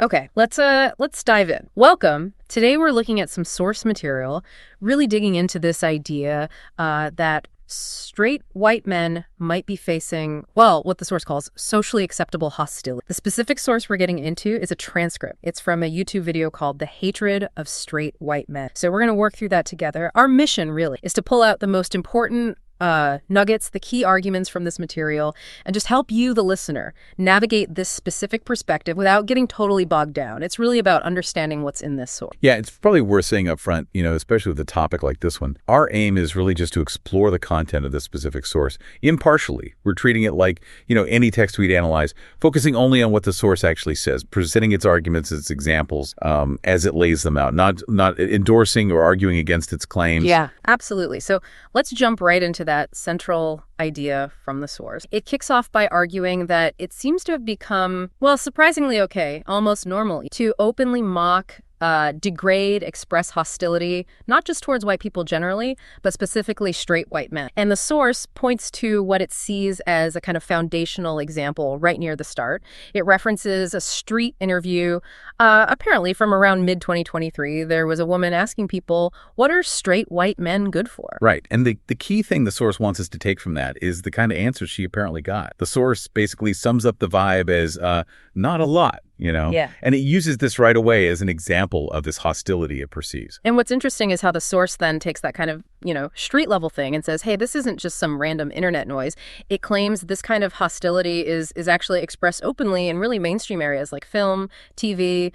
Okay, let's dive in. Welcome. Today we're looking at some source material, really digging into this idea that straight white men might be facing, well, what the source calls socially acceptable hostility. The specific source we're getting into is a transcript. It's from a YouTube video called The Hatred of Straight White Men. So we're going to work through that together. Our mission, really, is to pull out the most important nuggets, the key arguments from this material, and just help you, the listener, navigate this specific perspective without getting totally bogged down. It's really about understanding what's in this source. Yeah, it's probably worth saying up front, especially with a topic like this one, our aim is really just to explore the content of this specific source impartially. We're treating it like, any text we'd analyze, focusing only on what the source actually says, presenting its arguments, its examples, as it lays them out, not endorsing or arguing against its claims. Yeah, absolutely. So let's jump right into that central idea from the source. It kicks off by arguing that it seems to have become, well, surprisingly okay, almost normal, to openly mock, degrade, express hostility, not just towards white people generally, but specifically straight white men. And the source points to what it sees as a kind of foundational example right near the start. It references a street interview, apparently from around mid-2023. There was a woman asking people, what are straight white men good for? Right. And the key thing the source wants us to take from that is the kind of answer she apparently got. The source basically sums up the vibe as not a lot. Yeah. And it uses this right away as an example of this hostility it perceives. And what's interesting is how the source then takes that kind of, street level thing and says, hey, this isn't just some random internet noise. It claims this kind of hostility is actually expressed openly in really mainstream areas like film, TV,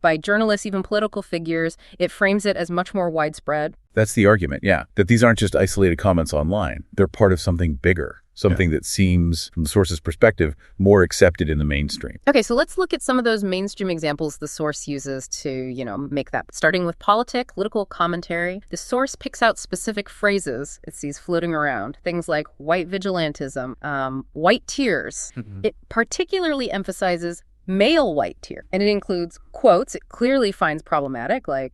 by journalists, even political figures. It frames it as much more widespread. That's the argument, yeah, that these aren't just isolated comments online. They're part of something bigger. Something that seems, from the source's perspective, more accepted in the mainstream. Okay, so let's look at some of those mainstream examples the source uses to, make that. Starting with political commentary, the source picks out specific phrases it sees floating around. Things like white vigilantism, white tears. Mm-hmm. It particularly emphasizes male white tear, and it includes quotes it clearly finds problematic, like,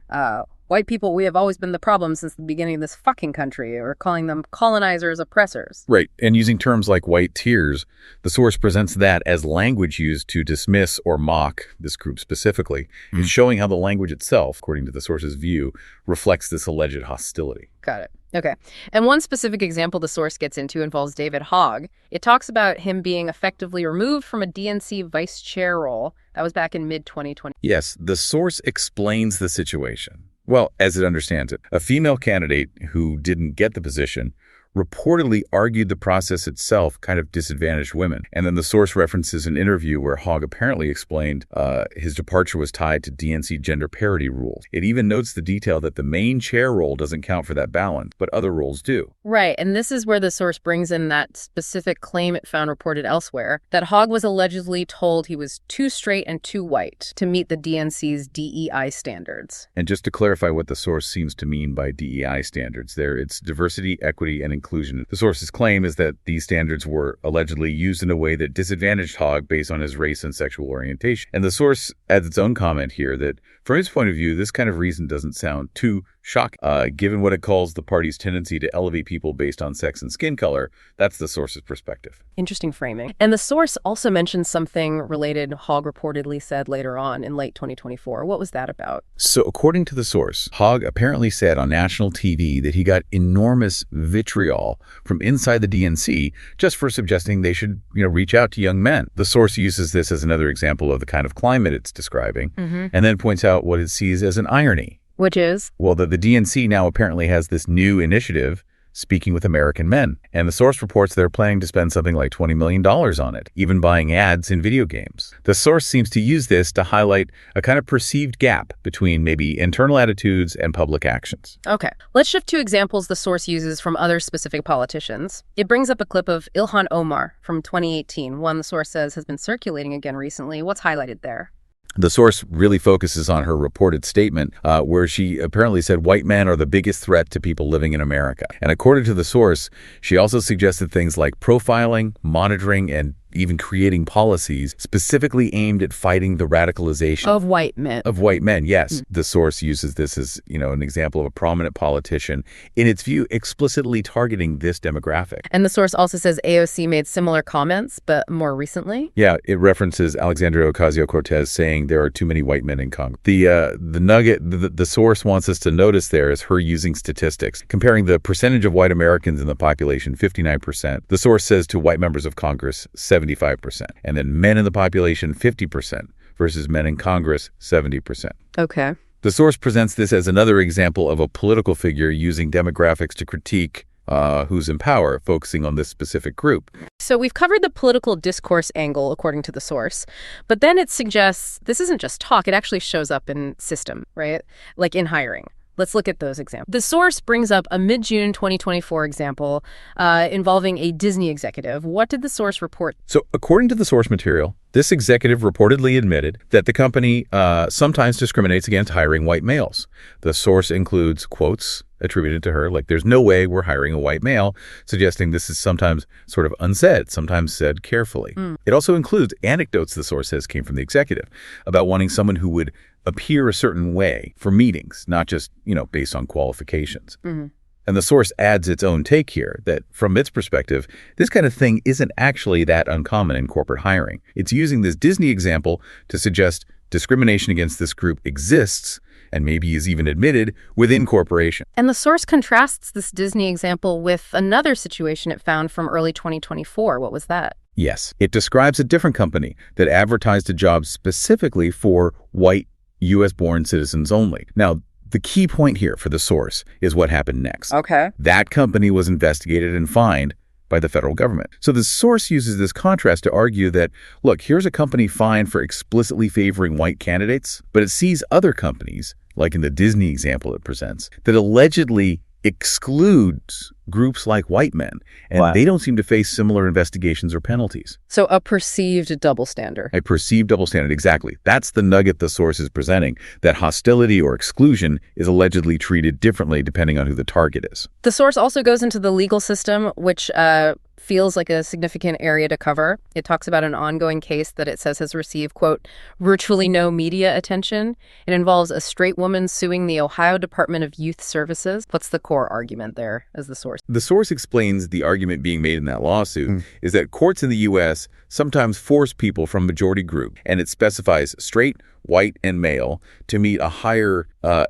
white people, we have always been the problem since the beginning of this fucking country, or calling them colonizers, oppressors. Right. And using terms like white tears, the source presents that as language used to dismiss or mock this group specifically. Mm-hmm. It's showing how the language itself, according to the source's view, reflects this alleged hostility. Got it. Okay. And one specific example the source gets into involves David Hogg. It talks about him being effectively removed from a DNC vice chair role. That was back in mid-2020. Yes, the source explains the situation. Well, as it understands it, a female candidate who didn't get the position reportedly argued the process itself kind of disadvantaged women. And then the source references an interview where Hogg apparently explained his departure was tied to DNC gender parity rules. It even notes the detail that the main chair role doesn't count for that balance, but other roles do. Right, and this is where the source brings in that specific claim it found reported elsewhere, that Hogg was allegedly told he was too straight and too white to meet the DNC's DEI standards. And just to clarify what the source seems to mean by DEI standards there, it's diversity, equity, and inclusion. The source's claim is that these standards were allegedly used in a way that disadvantaged Hogg based on his race and sexual orientation. And the source adds its own comment here that, from his point of view, this kind of reason doesn't sound too shocking. Given what it calls the party's tendency to elevate people based on sex and skin color, that's the source's perspective. Interesting framing. And the source also mentions something related Hogg reportedly said later on in late 2024. What was that about? So according to the source, Hogg apparently said on national TV that he got enormous vitriol from inside the DNC just for suggesting they should, reach out to young men. The source uses this as another example of the kind of climate it's describing, and then points out what it sees as an irony. Which is? Well, the DNC now apparently has this new initiative, Speaking with American Men. And the source reports they're planning to spend something like $20 million on it, even buying ads in video games. The source seems to use this to highlight a kind of perceived gap between maybe internal attitudes and public actions. Okay, let's shift to examples the source uses from other specific politicians. It brings up a clip of Ilhan Omar from 2018, one the source says has been circulating again recently. What's highlighted there? The source really focuses on her reported statement where she apparently said white men are the biggest threat to people living in America. And according to the source, she also suggested things like profiling, monitoring, and even creating policies specifically aimed at fighting the radicalization Of white men. of white men. Yes, the source uses this as, an example of a prominent politician, in its view, explicitly targeting this demographic. And the source also says AOC made similar comments, but more recently. Yeah, it references Alexandria Ocasio-Cortez saying there are too many white men in Congress. The nugget the source wants us to notice there is her using statistics, comparing the percentage of white Americans in the population, 59%. The source says to white members of Congress, 75%. And then men in the population, 50%, versus men in Congress, 70%. Okay. The source presents this as another example of a political figure using demographics to critique who's in power, focusing on this specific group. So we've covered the political discourse angle, according to the source, but then it suggests this isn't just talk, it actually shows up in system, right? Like in hiring. Let's look at those examples. The source brings up a mid-June 2024 example involving a Disney executive. What did the source report? So according to the source material, this executive reportedly admitted that the company sometimes discriminates against hiring white males. The source includes quotes attributed to her, like, "There's no way we're hiring a white male," suggesting this is sometimes sort of unsaid, sometimes said carefully. It also includes anecdotes, the source says, came from the executive about wanting someone who would appear a certain way for meetings, not just, based on qualifications. And the source adds its own take here that, from its perspective, this kind of thing isn't actually that uncommon in corporate hiring. It's using this Disney example to suggest discrimination against this group exists and maybe is even admitted within corporation. And the source contrasts this Disney example with another situation it found from early 2024. What was that? Yes, it describes a different company that advertised a job specifically for white U.S.-born citizens only. Now, the key point here for the source is what happened next. Okay. That company was investigated and fined by the federal government. So the source uses this contrast to argue that, look, here's a company fined for explicitly favoring white candidates, but it sees other companies, like in the Disney example it presents, that allegedly excludes groups like white men, and they don't seem to face similar investigations or penalties. So a perceived double standard. A perceived double standard, exactly. That's the nugget the source is presenting, that hostility or exclusion is allegedly treated differently depending on who the target is. The source also goes into the legal system, which feels like a significant area to cover. It talks about an ongoing case that it says has received, quote, virtually no media attention. It involves a straight woman suing the Ohio Department of Youth Services. What's the core argument there as the source? The source explains the argument being made in that lawsuit is that courts in the U.S. sometimes force people from majority group, and it specifies straight, white, and male to meet a higher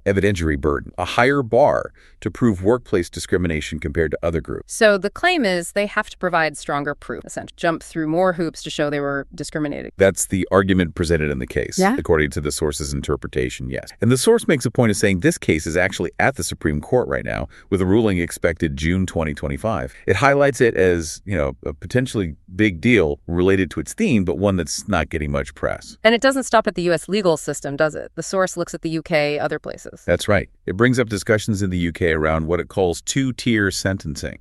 evidentiary burden, a higher bar to prove workplace discrimination compared to other groups. So the claim is they have to provide stronger proof, essentially jump through more hoops to show they were discriminated. That's the argument presented in the case, according to the source's interpretation, yes. And the source makes a point of saying this case is actually at the Supreme Court right now, with a ruling expected June 2025. It highlights it as, a potentially big deal related to its theme, but one that's not getting much press. And it doesn't stop at the U.S. legal system, does it? The source looks at the U.K., other places. That's right. It brings up discussions in the U.K. around what it calls two-tier sentencing.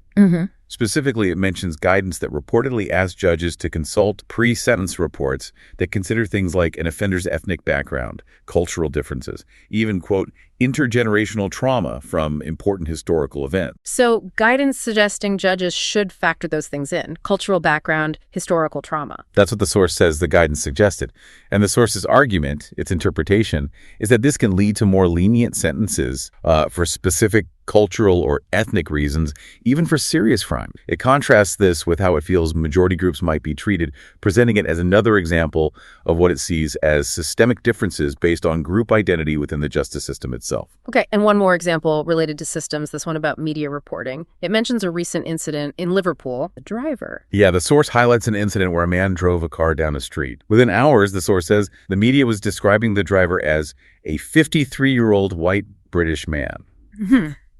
Specifically, it mentions guidance that reportedly asks judges to consult pre-sentence reports that consider things like an offender's ethnic background, cultural differences, even, quote, intergenerational trauma from important historical events. So guidance suggesting judges should factor those things in: cultural background, historical trauma. That's what the source says the guidance suggested. And the source's argument, its interpretation, is that this can lead to more lenient sentences for specific cultural or ethnic reasons, even for serious crime. It contrasts this with how it feels majority groups might be treated, presenting it as another example of what it sees as systemic differences based on group identity within the justice system itself. Okay, and one more example related to systems, this one about media reporting. It mentions a recent incident in Liverpool, the driver. Yeah, the source highlights an incident where a man drove a car down a street. Within hours, the source says, the media was describing the driver as a 53-year-old white British man.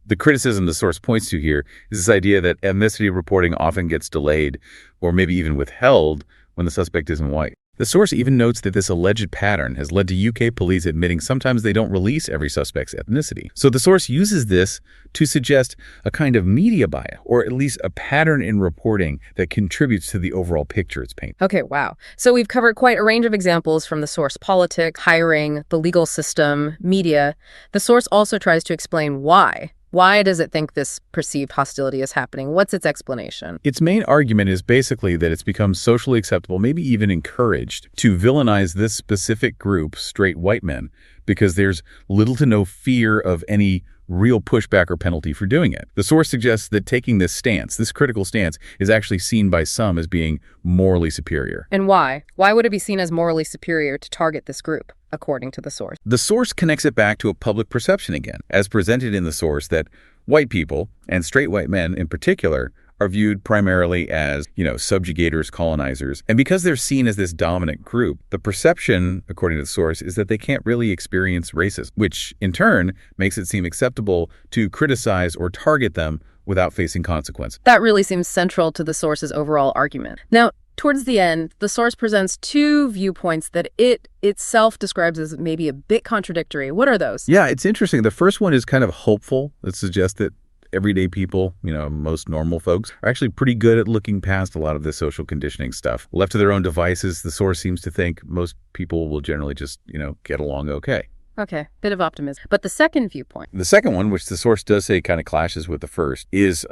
The criticism the source points to here is this idea that ethnicity reporting often gets delayed or maybe even withheld when the suspect isn't white. The source even notes that this alleged pattern has led to UK police admitting sometimes they don't release every suspect's ethnicity. So the source uses this to suggest a kind of media bias, or at least a pattern in reporting that contributes to the overall picture it's painting. Okay, wow. So we've covered quite a range of examples from the source: politics, hiring, the legal system, media. The source also tries to explain why Why does it think this perceived hostility is happening? What's its explanation? Its main argument is basically that it's become socially acceptable, maybe even encouraged, to villainize this specific group, straight white men, because there's little to no fear of any real pushback or penalty for doing it. The source suggests that taking this stance, this critical stance, is actually seen by some as being morally superior. And why? Why would it be seen as morally superior to target this group, according to the source? The source connects it back to a public perception again, as presented in the source that white people, and straight white men in particular, are viewed primarily as, subjugators, colonizers. And because they're seen as this dominant group, the perception, according to the source, is that they can't really experience racism, which in turn makes it seem acceptable to criticize or target them without facing consequences. That really seems central to the source's overall argument. Now, towards the end, the source presents two viewpoints that it itself describes as maybe a bit contradictory. What are those? Yeah, it's interesting. The first one is kind of hopeful. It suggests that everyday people, most normal folks, are actually pretty good at looking past a lot of this social conditioning stuff. Left to their own devices, the source seems to think most people will generally just, get along okay. Okay, bit of optimism. But the second viewpoint. The second one, which the source does say kind of clashes with the first, is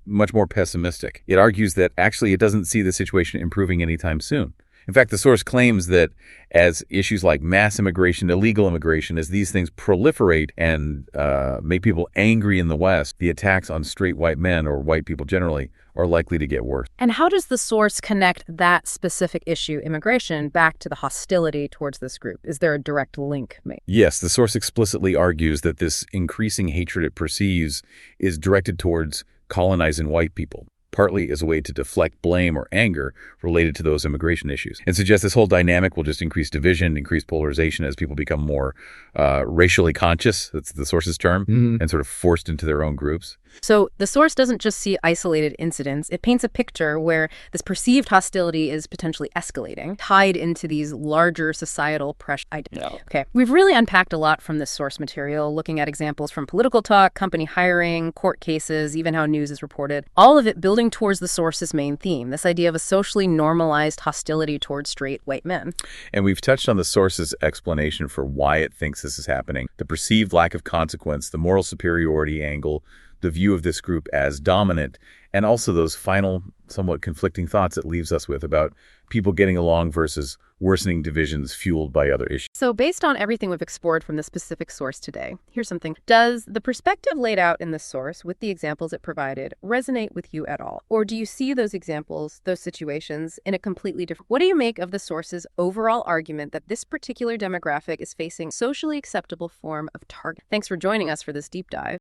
much more pessimistic. It argues that actually it doesn't see the situation improving anytime soon. In fact, the source claims that as issues like mass immigration, illegal immigration, as these things proliferate and make people angry in the West, the attacks on straight white men, or white people generally, are likely to get worse. And how does the source connect that specific issue, immigration, back to the hostility towards this group? Is there a direct link made? Yes, the source explicitly argues that this increasing hatred it perceives is directed towards colonizing white people, partly as a way to deflect blame or anger related to those immigration issues, and suggests this whole dynamic will just increase division, increase polarization as people become more racially conscious, that's the source's term, and sort of forced into their own groups. So the source doesn't just see isolated incidents. It paints a picture where this perceived hostility is potentially escalating, tied into these larger societal pressure. Okay, we've really unpacked a lot from this source material, looking at examples from political talk, company hiring, court cases, even how news is reported. All of it building towards the source's main theme, this idea of a socially normalized hostility towards straight white men. And we've touched on the source's explanation for why it thinks this is happening, the perceived lack of consequence, the moral superiority angle, the view of this group as dominant, and also those final, somewhat conflicting thoughts it leaves us with about people getting along versus worsening divisions fueled by other issues. So based on everything we've explored from the specific source today, here's something. Does the perspective laid out in the source with the examples it provided resonate with you at all? Or do you see those examples, those situations, in a completely different... What do you make of the source's overall argument that this particular demographic is facing socially acceptable form of target? Thanks for joining us for this deep dive.